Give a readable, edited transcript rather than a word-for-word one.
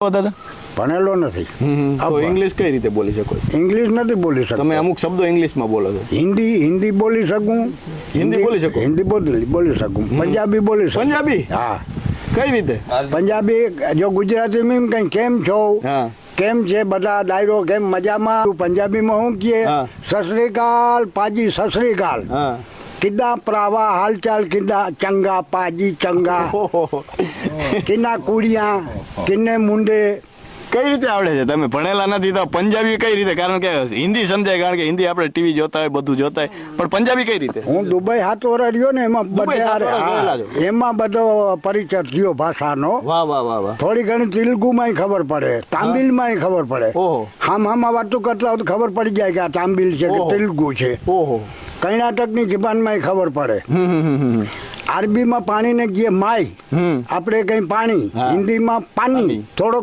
દાદા ભણેલો નથી. તો ઇંગ્લિશ કઈ રીતે બોલી શકો? ઇંગ્લિશ નથી બોલી શકતો. તમે અમુક શબ્દો ઇંગ્લિશમાં બોલો છો. હિન્દી બોલી શકું. હિન્દી બોલી શકો? હિન્દી બોલી શકું. પંજાબી બોલી શકું. પંજાબી? હા. કઈ રીતે? પંજાબી જો ગુજરાતીમાં એમ કઈ કેમ છો, હા કેમ છે બધા ડાયરો, કેમ મજામાં. પંજાબીમાં શું કહે? હા. સત શ્રી અકાલ પાજી, સત શ્રી અકાલ. હા કિદ્દા પ્રાવા હાલચાલ, કિદ્દા ચંગા પાજી ચંગા, ઓહો. કિન્ના કુડિયા, કિન્ને મુંડે. કઈ રીતે આવડે છે? તમે ભણેલા નથી તો પંજાબી કઈ રીતે? કારણ કે હિન્દી સમજાય, કારણ કે હિન્દી આપણે ટીવી જોતા હોય, બધું જોતા હોય, પણ પંજાબી કઈ રીતે? હું દુબઈ 7 વર્ષ રહ્યો ને, એમાં દુબઈ 7 વર્ષ રહેલા છો? એમાં બધો પરિચય થયો ભાષાનો. વાહ વાહ વાહ વાહ. થોડી ઘણી તેલુગુમાં ખબર પડે, તામિલમાં ખબર પડે. ઓહો. હામાં વાતો કરતા હોય તો ખબર પડી જાય કે આ તામિલ છે કે ઓહો. તેલુગુ છે. ઓહો. કર્ણાટકની જબાનમાં ખબર પડે. અરબીમાં પાણીને જે માય, આપણે કઈ પાણી, હા. હિન્દીમાં પાણી. પાણી. થોડો